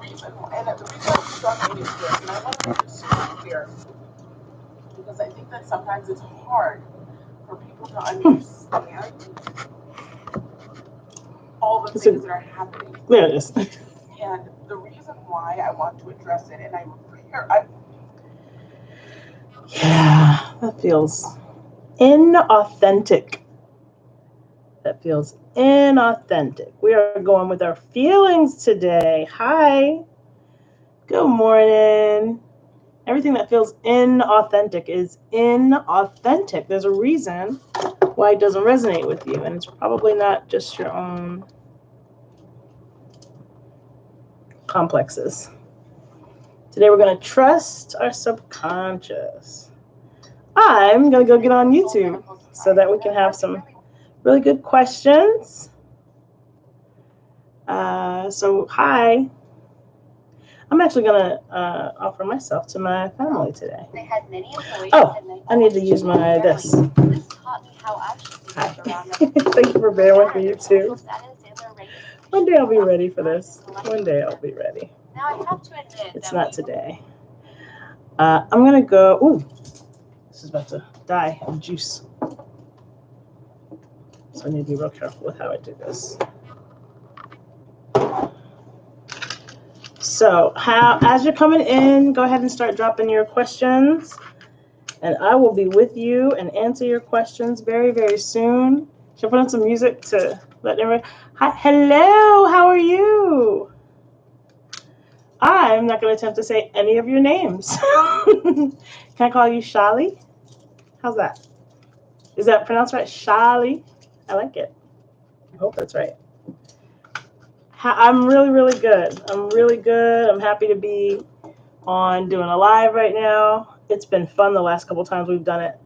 reason, and the reason I'm struggling is this, and I want to make it super clear, because I think that sometimes it's hard for people to understand all the things that are happening. There it is. And the reason why I want to address it, and yeah, that feels inauthentic. That feels inauthentic. We are going with our feelings today. Hi. Good morning. Everything that feels inauthentic is inauthentic. There's a reason why it doesn't resonate with you, and it's probably not just your own complexes. Today we're going to trust our subconscious. I'm going to go get on YouTube so that we can have some really good questions. So, hi. I'm actually going to offer myself to my family today. Oh, I need to use my this. Hi. Thank you for bearing with me, YouTube. One day I'll be ready for this. One day I'll be ready. Now I have to admit, it's not today. I'm going to go. Ooh, this is about to die of juice. So I need to be real careful with how I do this. So, as you're coming in, go ahead and start dropping your questions. And I will be with you and answer your questions very, very soon. Should I put on some music to let everyone? Hi, hello, how are you? I'm not going to attempt to say any of your names. Can I call you Shali? How's that? Is that pronounced right? Shali? I like it. I hope that's right. I'm really, really good. I'm happy to be on doing a live right now. It's been fun the last couple times we've done it.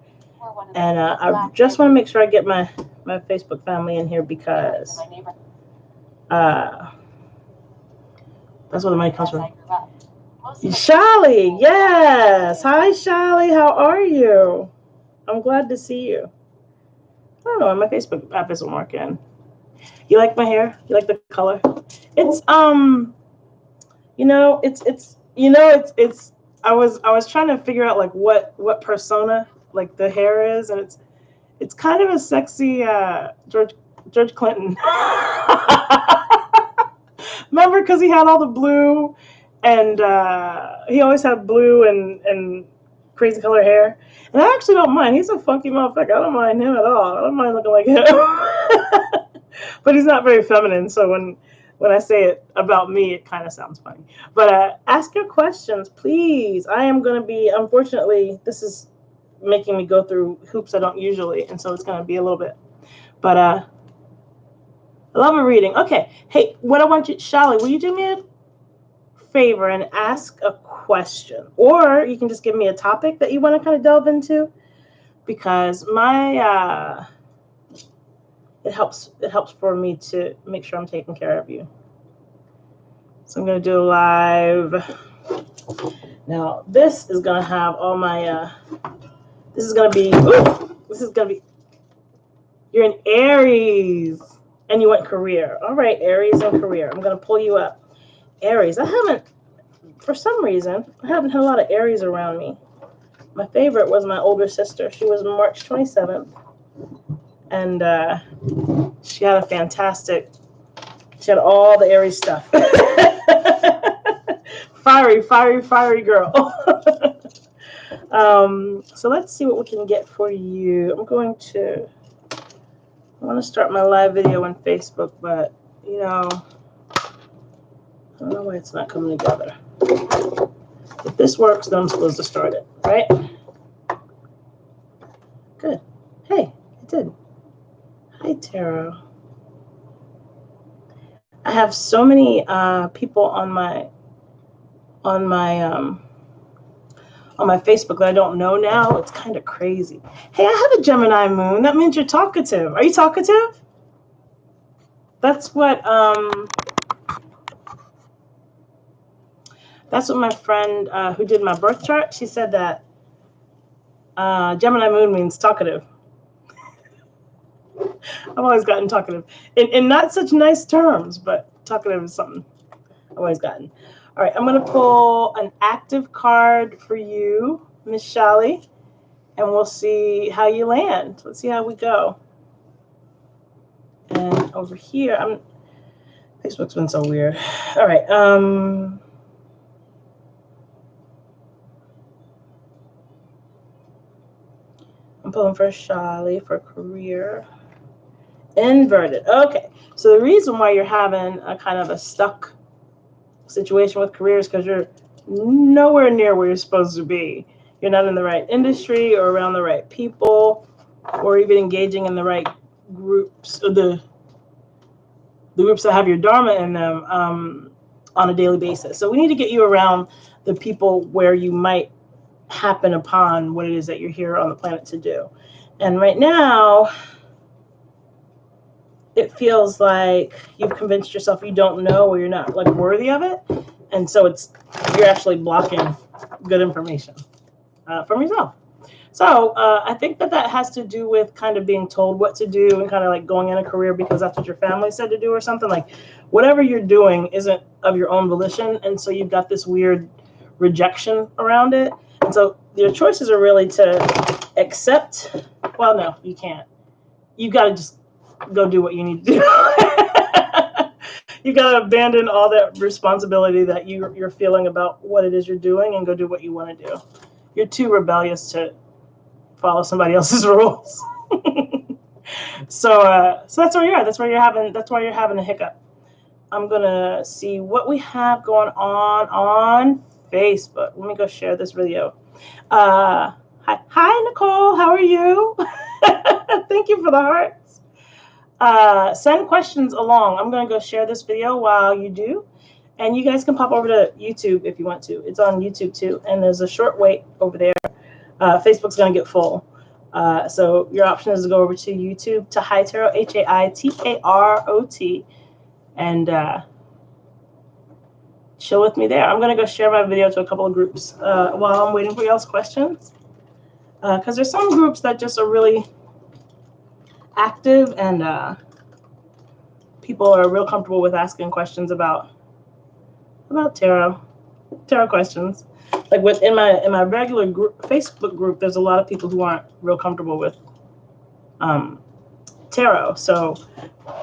And I just want to make sure I get my Facebook family in here because that's where the money comes from. Shali, yes. Hi, Shali. How are you? I'm glad to see you. I don't know. My Facebook app isn't working. You like my hair? You like the color? It's it's I was trying to figure out like what persona like the hair is, and it's kind of a sexy George Clinton. Remember, because he had all the blue, and he always had blue and crazy color hair. And I actually don't mind. He's a funky motherfucker. I don't mind him at all. I don't mind looking like him. But he's not very feminine, so when I say it about me, it kind of sounds funny. But ask your questions, please. I am going to be, unfortunately, this is making me go through hoops I don't usually, and so it's going to be a little bit. But I love a reading. Okay, hey, what I want you, Shali, will you do me a favor and ask a question? Or you can just give me a topic that you want to kind of delve into, because my... It helps for me to make sure I'm taking care of you. So I'm going to do a live. Now, this is going to have all my, this is going to be, you're in Aries, and you want career. All right, Aries and career. I'm going to pull you up. Aries, for some reason, I haven't had a lot of Aries around me. My favorite was my older sister. She was March 27th. And she had all the Aries stuff. Fiery girl. So let's see what we can get for you. I want to start my live video on Facebook, but, I don't know why it's not coming together. If this works, then I'm supposed to start it, right? Good. Hey, it did. Hi, Tarot. I have so many people on my Facebook that I don't know now. It's kind of crazy. Hey, I have a Gemini moon. That means you're talkative. Are you talkative? That's what my friend who did my birth chart, she said that Gemini moon means talkative. I've always gotten talkative. In not such nice terms, but talkative is something I've always gotten. All right, I'm going to pull an active card for you, Miss Shali, and we'll see how you land. Let's see how we go. And over here, Facebook's been so weird. All right. I'm pulling for Shali for career. Inverted. Okay. So the reason why you're having a kind of a stuck situation with career is because you're nowhere near where you're supposed to be. You're not in the right industry or around the right people or even engaging in the right groups, or the groups that have your dharma in them on a daily basis. So we need to get you around the people where you might happen upon what it is that you're here on the planet to do. And right now, it feels like you've convinced yourself you don't know, or you're not like worthy of it. And so you're actually blocking good information from yourself. So I think that has to do with kind of being told what to do and kind of like going in a career because that's what your family said to do or something. Like whatever you're doing isn't of your own volition. And so you've got this weird rejection around it. And so your choices are really to accept. Well, no, you can't. You've got to just go do what you need to do. You got to abandon all that responsibility that you're feeling about what it is you're doing and go do what you want to do. You're too rebellious to follow somebody else's rules. So that's where you are. That's why you're having a hiccup. I'm gonna see what we have going on Facebook. Let me go share this video. Hi Nicole, how are you? Thank you for the hearts. Send questions along. I'm gonna go share this video while you do. And you guys can pop over to YouTube if you want to. It's on YouTube too. And there's a short wait over there. Facebook's going to get full. So your option is to go over to YouTube to Haitarot, Haitarot, and chill with me there. I'm going to go share my video to a couple of groups while I'm waiting for y'all's questions. Because there's some groups that just are really active and people are real comfortable with asking questions about tarot questions. Like in my regular group, Facebook group, there's a lot of people who aren't real comfortable with tarot. So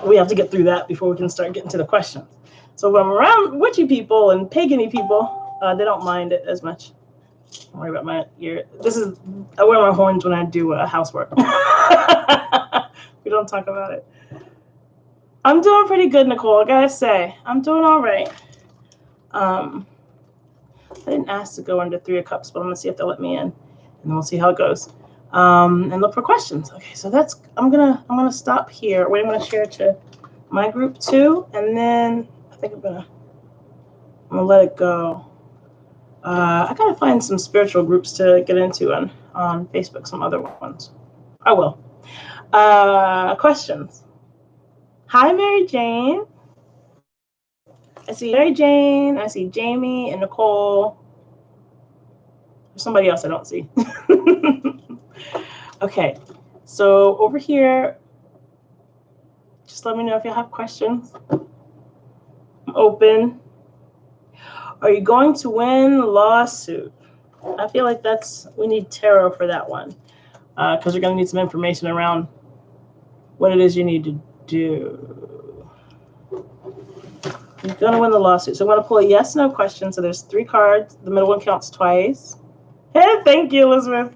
we have to get through that before we can start getting to the questions. So when I'm around witchy people and pagany people, they don't mind it as much. Don't worry about my ear. I wear my horns when I do housework. We don't talk about it. I'm doing pretty good, Nicole. I gotta say, I'm doing all right. I didn't ask to go under 3 of Cups, but I'm gonna see if they'll let me in, and then we'll see how it goes. And look for questions. Okay, so I'm gonna stop here. Wait, I'm gonna share to my group too, and then I think I'm gonna let it go. I gotta find some spiritual groups to get into on Facebook. Some other ones. I will. Questions. Hi, Mary Jane. I see Mary Jane, I see Jamie and Nicole. There's somebody else I don't see. Okay, so over here, just let me know if you have questions. I'm open. Are you going to win lawsuit? I feel like we need tarot for that one. Because you're going to need some information around what it is you need to do. You're going to win the lawsuit. So I'm going to pull a yes, no question. So there's 3 cards. The middle one counts twice. Hey, thank you, Elizabeth.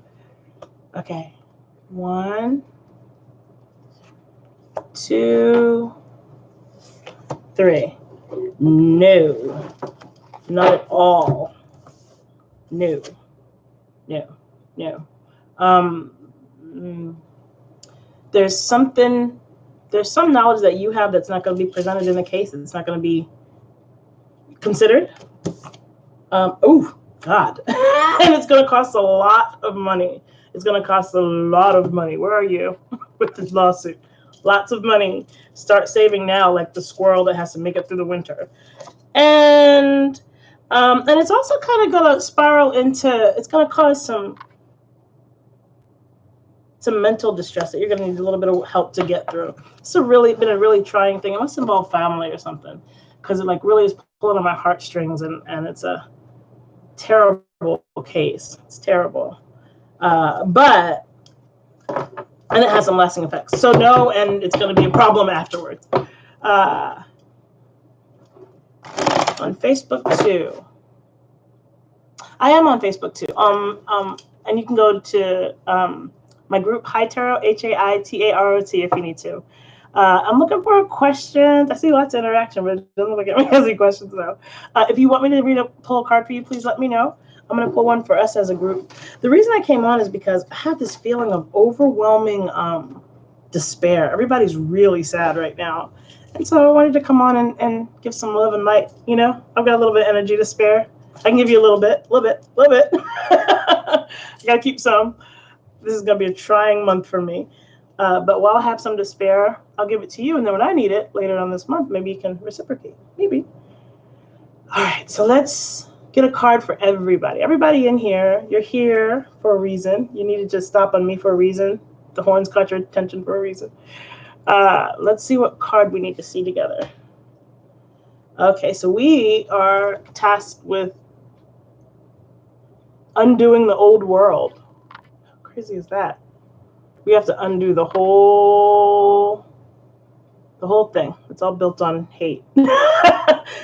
Okay. 1, 2, 3. No. Not at all. No. There's some knowledge that you have that's not going to be presented in the case. It's not going to be considered. Oh, God. And it's going to cost a lot of money. It's going to cost a lot of money. Where are you with this lawsuit? Lots of money. Start saving now, like the squirrel that has to make it through the winter. And it's also kind of going to spiral into, it's going to cause some It's a mental distress that you're going to need a little bit of help to get through. It's been a really trying thing. It must involve family or something, because it like really is pulling on my heartstrings, and it's a terrible case. It's terrible. But it has some lasting effects. So no, and it's going to be a problem afterwards. On Facebook too. I am on Facebook too. And you can go to my group High Tarot, HAITAROT, if you need to. I'm looking for questions. I see lots of interaction, but it doesn't look like me any questions though. If you want me to pull a card for you, please let me know. I'm going to pull one for us as a group. The reason I came on is because I have this feeling of overwhelming despair. Everybody's really sad right now. And so I wanted to come on and give some love and light. You know, I've got a little bit of energy to spare. I can give you a little bit. I got to keep some. This is going to be a trying month for me. But while I have some to spare, I'll give it to you. And then when I need it later on this month, maybe you can reciprocate. Maybe. All right. So let's get a card for everybody. Everybody in here, you're here for a reason. You need to just stop on me for a reason. The horns caught your attention for a reason. Let's see what card we need to see together. Okay, so we are tasked with undoing the old world. How crazy is that? We have to undo the whole thing. It's all built on hate.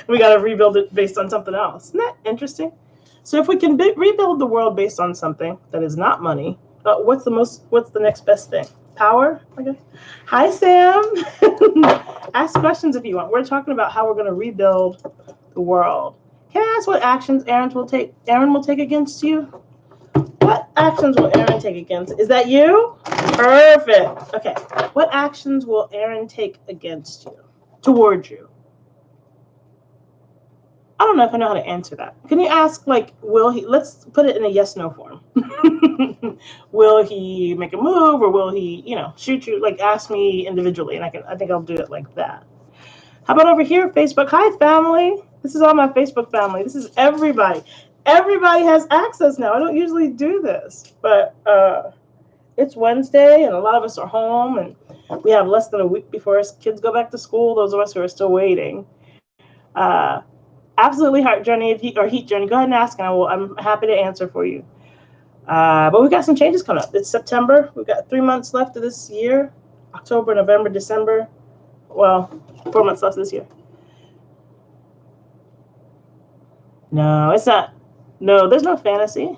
We got to rebuild it based on something else. Isn't that interesting? So if we can rebuild the world based on something that is not money, what's the next best thing? Power? Okay. Hi, Sam. Ask questions if you want. We're talking about how we're going to rebuild the world. Can I ask what actions Aaron will take against you? What actions will Aaron take against? Is that you? Perfect. Okay. What actions will Aaron take against you? Towards you? I don't know if I know how to answer that. Can you ask, like, will he, let's put it in a yes-no form. Will he make a move, or will he, shoot you? Like, ask me individually, and I think I'll do it like that. How about over here, Facebook? Hi, family. This is all my Facebook family. This is everybody. Everybody has access now. I don't usually do this, but it's Wednesday, and a lot of us are home, and we have less than a week before our kids go back to school. Those of us who are still waiting. Absolutely heart journey or heat journey. Go ahead and ask, and I'm happy to answer for you. But we got some changes coming up. It's September. We've got 3 months left of this year. October, November, December. Well, 4 months left this year. No, it's not. No, there's no fantasy.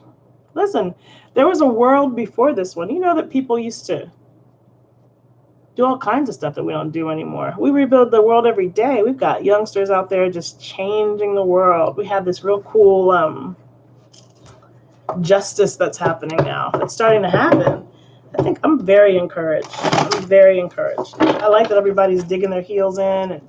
Listen, there was a world before this one. You know that people used to do all kinds of stuff that we don't do anymore. We rebuild the world every day. We've got youngsters out there just changing the world. We have this real cool justice that's happening now. It's starting to happen. I think I'm very encouraged. I like that everybody's digging their heels in and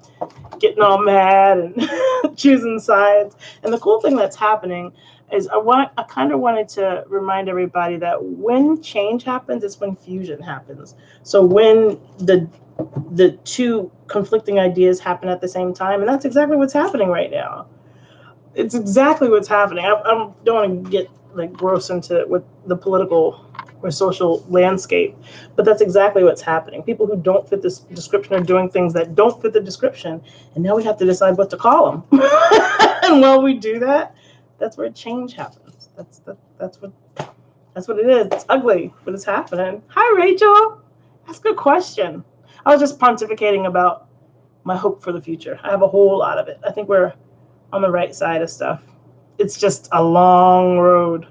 getting all mad and choosing sides. And the cool thing that's happening is I kind of wanted to remind everybody that when change happens, it's when fusion happens. So when the two conflicting ideas happen at the same time, and that's exactly what's happening right now. It's exactly what's happening. I don't want to get like gross into with the political or social landscape, but that's exactly what's happening. People who don't fit this description are doing things that don't fit the description, and now we have to decide what to call them. And while we do that, that's where change happens. That's what it is. It's ugly, but it's happening. Hi, Rachel. Ask a question. I was just pontificating about my hope for the future. I have a whole lot of it. I think we're on the right side of stuff. It's just a long road.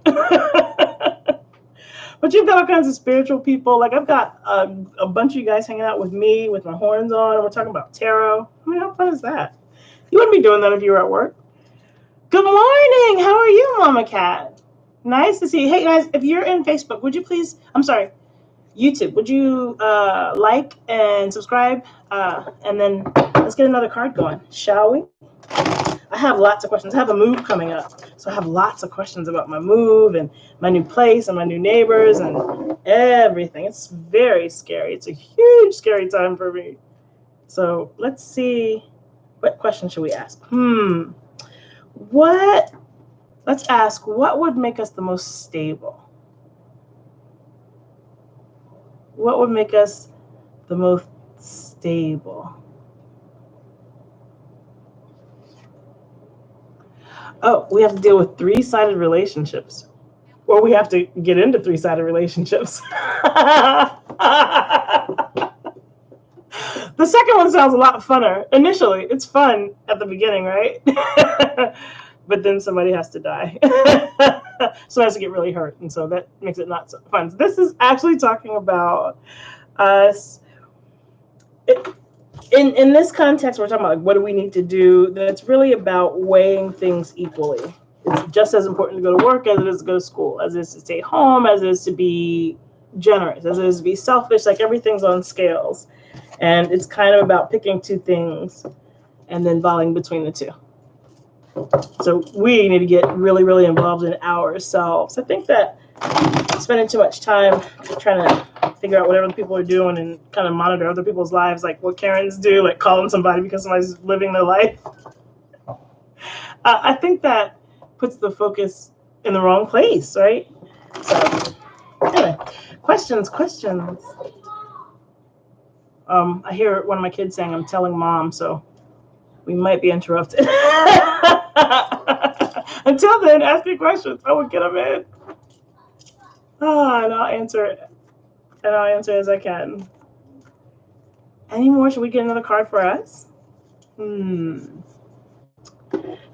But you've got all kinds of spiritual people. Like I've got a bunch of you guys hanging out with me with my horns on, and we're talking about tarot. I mean, how fun is that? You wouldn't be doing that if you were at work. Good morning. How are you, Mama Cat? Nice to see you. Hey, guys, if you're in Facebook, would you please, YouTube, would you like and subscribe? And then let's get another card going, shall we? I have lots of questions. I have a move coming up. So I have lots of questions about my move and my new place and my new neighbors and everything. It's very scary. It's a huge, scary time for me. So let's see. What question should we ask? Let's ask, what would make us the most stable? What would make us the most stable? Oh, we have to deal with three-sided relationships. Or we have to get into three-sided relationships. The second one sounds a lot funner. Initially, it's fun at the beginning, right? But then somebody has to die. Somebody has to get really hurt, and so that makes it not so fun. So this is actually talking about us. In this context, we're talking about like, what do we need to do? That's really about weighing things equally. It's just as important to go to work as it is to go to school, as it is to stay home, as it is to be generous, as it is to be selfish. Like everything's on scales. And it's kind of about picking two things and then volleying between the two. So we need to get really, really involved in ourselves. I think that spending too much time trying to figure out what other people are doing and kind of monitor other people's lives, like what Karens do, like calling somebody because somebody's living their life. I think that puts the focus in the wrong place, right? So, anyway, questions. I hear one of my kids saying, "I'm telling mom," so we might be interrupted. Until then, ask me questions. I will get them in. And I'll answer as I can. Any more? Should we get another card for us? How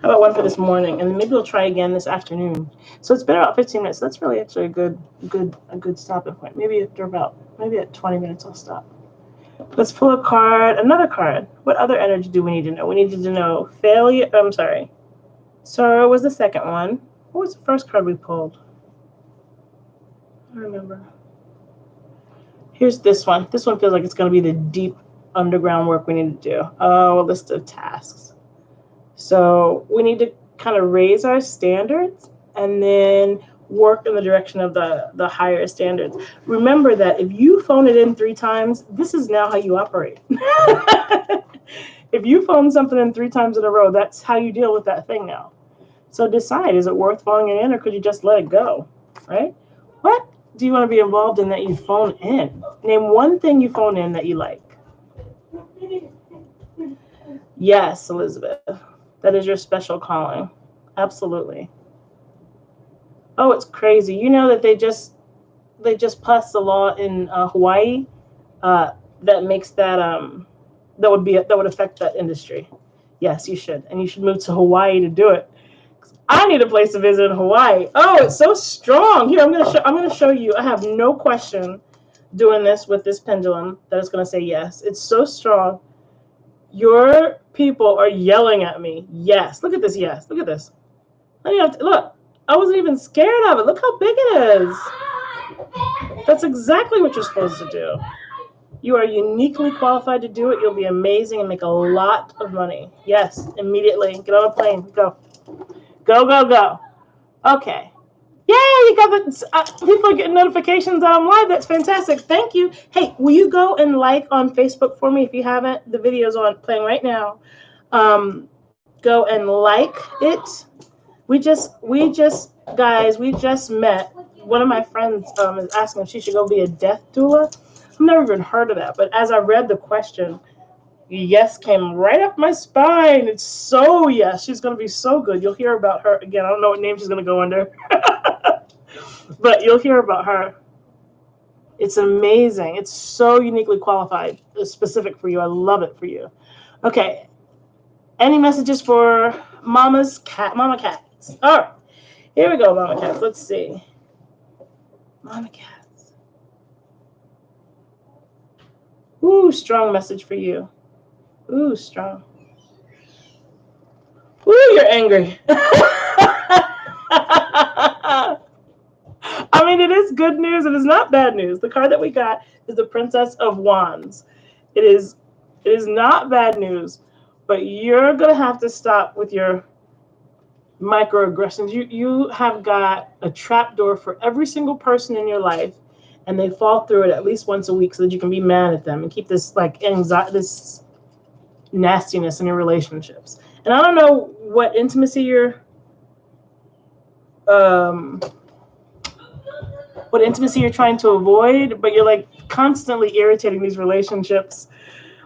about one for this morning? And maybe we'll try again this afternoon. So it's been about 15 minutes. That's really actually a good stopping point. Maybe at 20 minutes I'll stop. Let's pull a card, another card. What other energy do we need to know? We needed to know failure. I'm sorry. Sorrow was the second one. What was the first card we pulled? I don't remember. Here's this one. This one feels like it's going to be the deep underground work we need to do. Oh, a list of tasks. So we need to kind of raise our standards and then work in the direction of the higher standards. Remember that if you phone it in 3 times, this is now how you operate. If you phone something in 3 times in a row, that's how you deal with that thing now. So decide, is it worth phoning it in, or could you just let it go, right? What do you want to be involved in that you phone in? Name one thing you phone in that you like. Yes, Elizabeth. That is your special calling. Absolutely. Oh, it's crazy. You know that they just passed a law in Hawaii that makes that that would affect that industry. Yes, you should, and you should move to Hawaii to do it. I need a place to visit in Hawaii. Oh, it's so strong. Here, I'm gonna show you. I have no question doing this with this pendulum that it's gonna say yes. It's so strong. Your people are yelling at me. Yes. Look at this. Yes. Look at this. Look. I wasn't even scared of it. Look how big it is. That's exactly what you're supposed to do. You are uniquely qualified to do it. You'll be amazing and make a lot of money. Yes, immediately. Get on a plane. Go. Go, go, go. Okay. Yay, you got the people are getting notifications that I'm live. That's fantastic. Thank you. Hey, will you go and like on Facebook for me if you haven't? The video's playing right now. Go and like it. We just met. One of my friends is asking if she should go be a death doula. I've never even heard of that. But as I read the question, yes came right up my spine. It's so yes. She's going to be so good. You'll hear about her again. I don't know what name she's going to go under. But you'll hear about her. It's amazing. It's so uniquely qualified. It's specific for you. I love it for you. Okay. Any messages for Mama Cats? All right. Here we go, Mama Cats. Let's see. Mama Cats. Ooh, strong message for you. Ooh, strong. Ooh, you're angry. I mean, it is good news. It is not bad news. The card that we got is the Princess of Wands. It is not bad news, but you're going to have to stop with your microaggressions. You have got a trapdoor for every single person in your life, and they fall through it at least once a week so that you can be mad at them and keep this like anxiety, this nastiness in your relationships. And I don't know what intimacy you're what intimacy you're trying to avoid, but you're like constantly irritating these relationships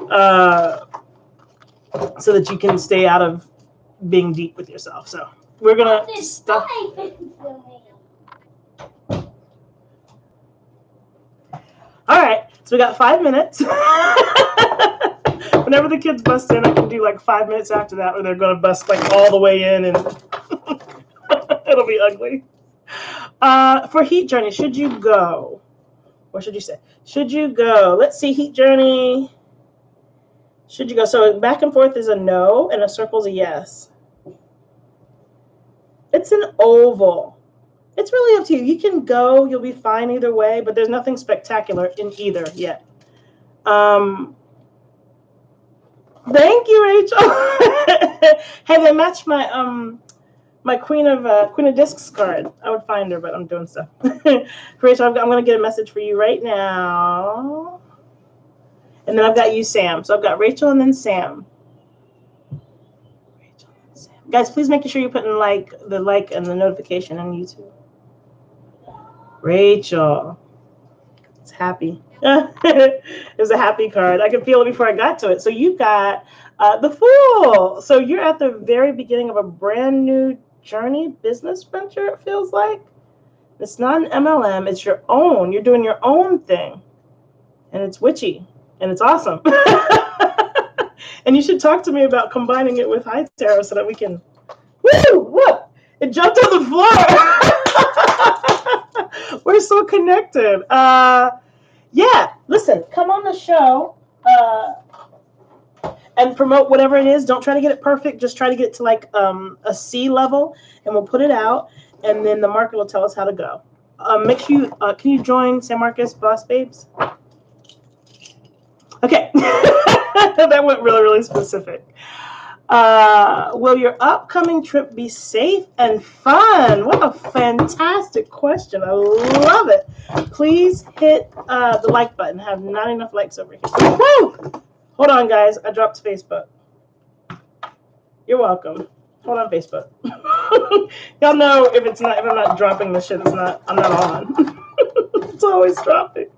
so that you can stay out of being deep with yourself. So we're gonna stop. All right, so we got 5 minutes. Whenever the kids bust in, I can do like 5 minutes after that, or they're gonna bust like all the way in, and it'll be ugly. For Heat Journey, should you go? Or should you say, should you go? Let's see, Heat Journey. Should you go? So back and forth is a no, and a circle is a yes. It's an oval. It's really up to you. You can go. You'll be fine either way, but there's nothing spectacular in either yet. Thank you, Rachel. Hey, they matched my Queen of Discs card. I would find her, but I'm doing stuff. Rachel, I'm going to get a message for you right now. And then I've got you, Sam. So I've got Rachel and then Sam. Rachel and Sam. Guys, please make sure you're putting the like and the notification on YouTube. Rachel. It's happy. It was a happy card. I could feel it before I got to it. So you got the Fool. So you're at the very beginning of a brand new journey, business venture, it feels like. It's not an MLM. It's your own. You're doing your own thing. And it's witchy. And it's awesome. And you should talk to me about combining it with High Tarot so that we can... Woo! What? It jumped on the floor. We're so connected. Yeah, listen, come on the show and promote whatever it is. Don't try to get it perfect. Just try to get it to like a C level, and we'll put it out, and then the market will tell us how to go. Make sure you, can you join San Marcos Boss Babes? Okay. That went really, really specific. Will your upcoming trip be safe and fun? What a fantastic question. I love it. Please hit the like button. I have not enough likes over here. Woo! Hold on, guys. I dropped Facebook. You're welcome. Hold on, Facebook. Y'all know if I'm not dropping the shit, I'm not on. It's always dropping.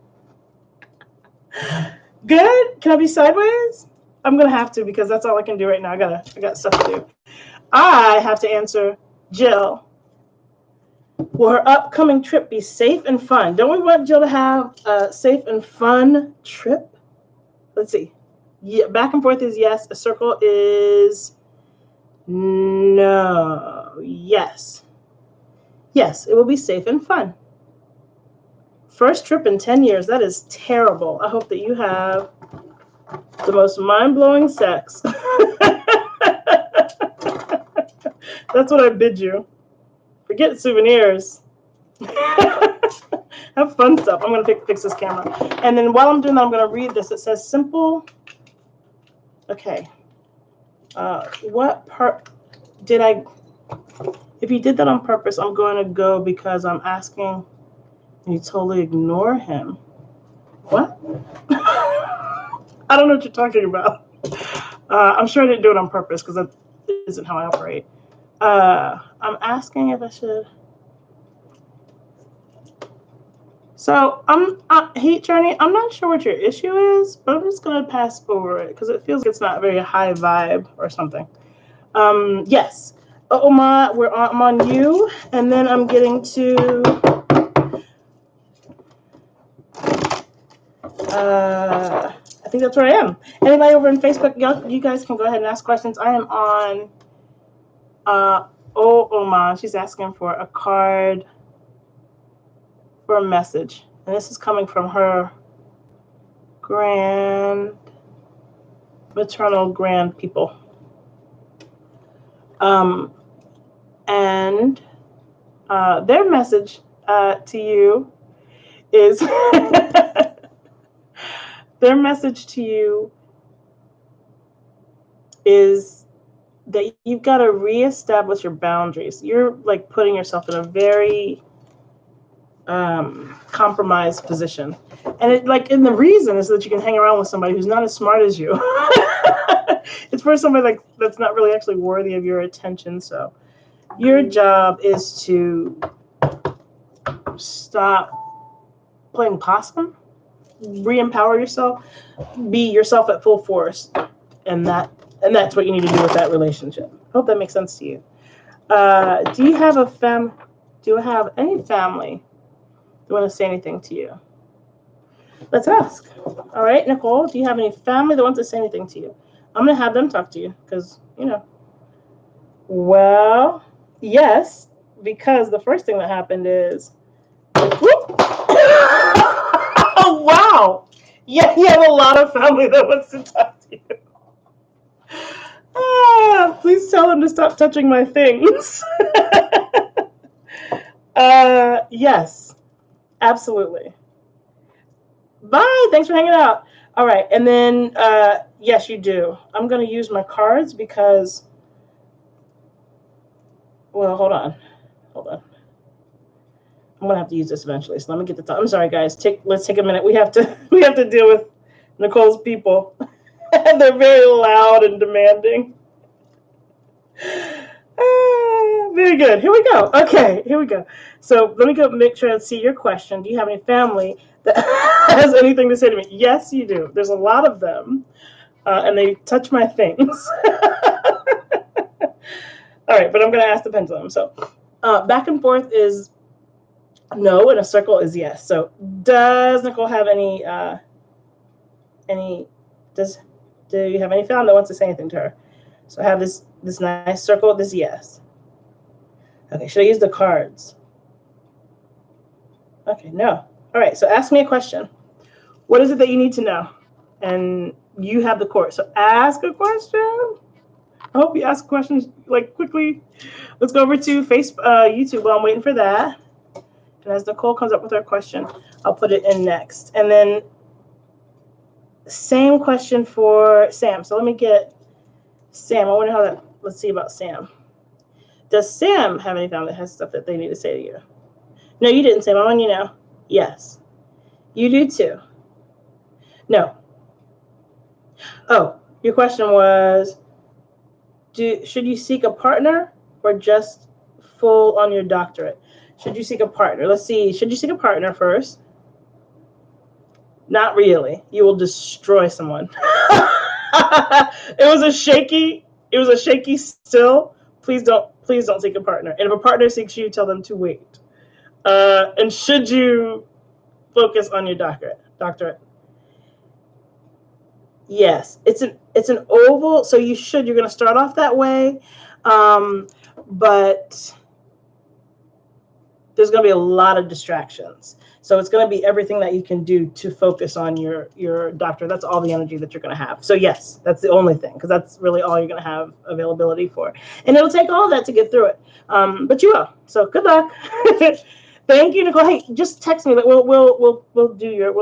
Good? Can I be sideways? I'm gonna have to because that's all I can do right now. I got stuff to do. I have to answer Jill. Will her upcoming trip be safe and fun? Don't we want Jill to have a safe and fun trip? Let's see. Yeah, back and forth is yes. A circle is no. Yes. Yes, it will be safe and fun. First trip in 10 years. That is terrible. I hope that you have the most mind-blowing sex. That's what I bid you. Forget souvenirs. Have fun stuff. I'm going to fix this camera. And then while I'm doing that, I'm going to read this. It says simple. Okay. What part did I... If you did that on purpose, I'm going to go because I'm asking and you totally ignore him. What? I don't know what you're talking about. I'm sure I didn't do it on purpose because that isn't how I operate. I'm asking if I should. So Heat Journey, I'm not sure what your issue is, but I'm just gonna pass over it because it feels like it's not very high vibe or something. Yes. Oma, I'm on you, and then I'm getting to I think that's where I am. Anybody over in Facebook, you guys can go ahead and ask questions. I am on Oma. She's asking for a card for a message. And this is coming from her maternal grand people. And their message to you is their message to you is that you've got to reestablish your boundaries. You're like putting yourself in a very compromised position, and the reason is so that you can hang around with somebody who's not as smart as you. It's for somebody that's not really actually worthy of your attention. So your job is to stop playing possum. Re-empower yourself. Be yourself at full force, and that's what you need to do with that relationship. Hope that makes sense to you. Do you have a fam? Do you have any family that want to say anything to you? Let's ask. All right, Nicole, do you have any family that wants to say anything to you? I'm going to have them talk to you because, Well, yes, because the first thing that happened is, whoop. Oh, wow. Yeah, you have a lot of family that wants to talk to you. Please tell them to stop touching my things. Yes, absolutely. Bye. Thanks for hanging out. All right. And then, yes, you do. I'm going to use my cards because, well, hold on. I'm going to have to use this eventually. So let me get the top. I'm sorry, guys. Let's take a minute. We have to deal with Nicole's people. They're very loud and demanding. Very good. Here we go. Okay, here we go. So let me go make sure I see your question. Do you have any family that has anything to say to me? Yes, you do. There's a lot of them, and they touch my things. All right, but I'm going to ask the pendulum. So back and forth is no, and a circle is yes. So does Nicole have do you have any family that wants to say anything to her? So I have this nice circle, this yes. Okay, should I use the cards? Okay, no. All right, so ask me a question. What is it that you need to know? And you have the court. So ask a question. I hope you ask questions like quickly. Let's go over to YouTube while I'm waiting for that. And as Nicole comes up with her question, I'll put it in next. And then same question for Sam. So let me get Sam. I wonder how that, let's see about Sam. Does Sam have any family that has stuff that they need to say to you? No, you didn't, Sam. I'm on you now. Yes. You do too. No. Oh, your question was, should you seek a partner or just full on your doctorate? Should you seek a partner? Let's see. Should you seek a partner first? Not really. You will destroy someone. It was a shaky still. Please don't seek a partner. And if a partner seeks you, tell them to wait. And should you focus on your doctorate? Yes, it's an oval, so you're going to start off that way, but there's going to be a lot of distractions. So it's going to be everything that you can do to focus on your doctorate. That's all the energy that you're going to have. So yes, that's the only thing, because that's really all you're going to have availability for. And it'll take all that to get through it. But you will. So good luck. Thank you, Nicole. Hey, just text me. We'll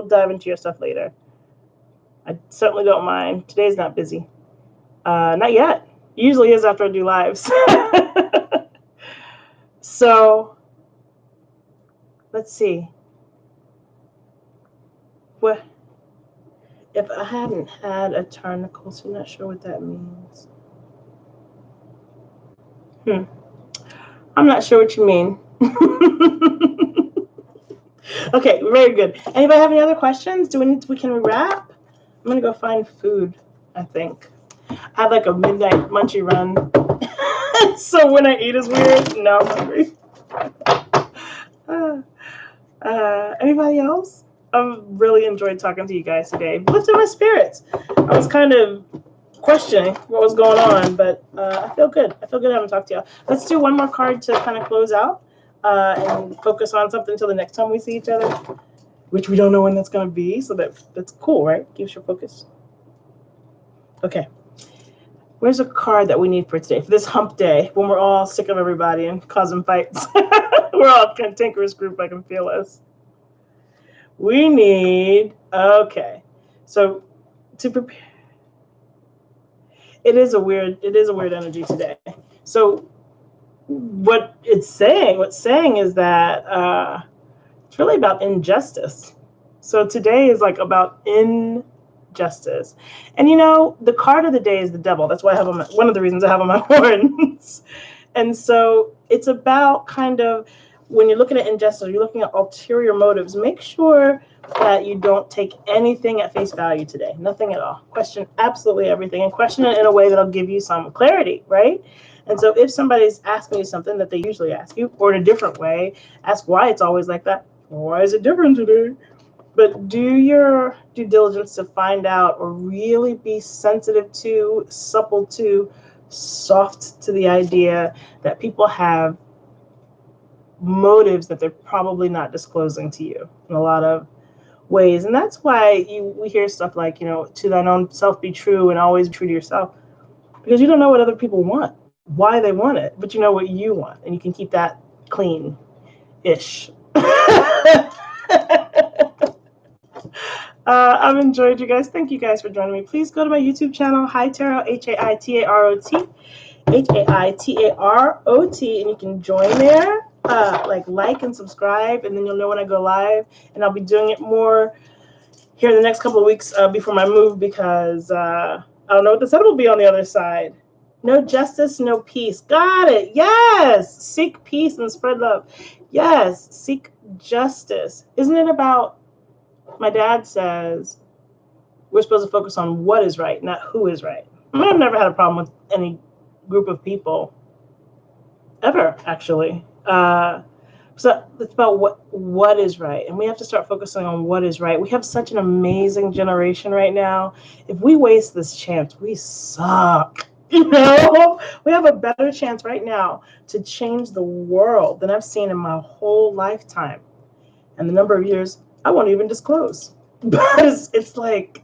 dive into your stuff later. I certainly don't mind. Today's not busy. Not yet. Usually is after I do lives. So let's see. Well, if I hadn't had a turn, Nicole, so I'm not sure what that means. I'm not sure what you mean. Okay, very good. Anybody have any other questions? We can wrap? I'm gonna go find food, I think. I had like a midnight munchie run. So when I eat is weird. Now I'm hungry. Anybody else? I've really enjoyed talking to you guys today. Lifted my spirits. I was kind of questioning what was going on, but I feel good. I feel good having talked to y'all. Let's do one more card to kind of close out and focus on something until the next time we see each other, which we don't know when that's going to be. So that's cool, right? Keeps your focus. Okay. Where's a card that we need for today? For this hump day, when we're all sick of everybody and causing fights. We're all a cantankerous group. I can feel us. We need, okay. So to prepare, it is a weird energy today. So what's saying is that it's really about injustice. So today is like about injustice. And the card of the day is the devil. That's why I have one of the reasons I have on my horns. And so it's about kind of when you're looking at injustice, you're looking at ulterior motives, make sure that you don't take anything at face value today. Nothing at all. Question absolutely everything, and question it in a way that'll give you some clarity, right? And so if somebody's asking you something that they usually ask you, or in a different way, ask why it's always like that. Why is it different today? But do your due diligence to find out, or really be sensitive to, supple to, soft to the idea that people have motives that they're probably not disclosing to you in a lot of ways. And that's why we hear stuff like, to thine own self be true, and always be true to yourself, because you don't know what other people want, why they want it, but you know what you want, and you can keep that clean-ish. I've enjoyed you guys. Thank you guys for joining me. Please go to my YouTube channel, High Tarot, Haitarot, Haitarot, and you can join there. Like and subscribe, and then you'll know when I go live. And I'll be doing it more here in the next couple of weeks before my move, because I don't know what the setup will be on the other side. No justice, no peace. Got it. Yes. Seek peace and spread love. Yes. Seek justice. Isn't it about, my dad says, we're supposed to focus on what is right, not who is right. I've never had a problem with any group of people ever, actually. So it's about what is right, and we have to start focusing on what is right. We have such an amazing generation right now. If we waste this chance, we suck. We have a better chance right now to change the world than I've seen in my whole lifetime, and the number of years I won't even disclose, because it's like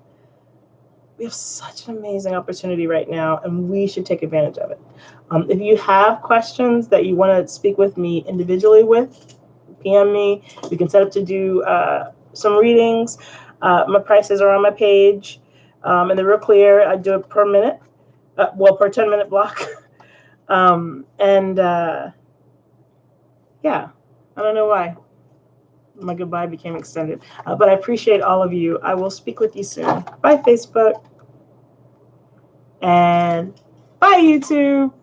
we have such an amazing opportunity right now, and we should take advantage of it. If you have questions that you want to speak with me individually with, PM me. We can set up to do some readings. My prices are on my page, and they're real clear. I do it per minute, per 10-minute block. Yeah, I don't know why my goodbye became extended, but I appreciate all of you. I will speak with you soon. Bye, Facebook, and bye, YouTube.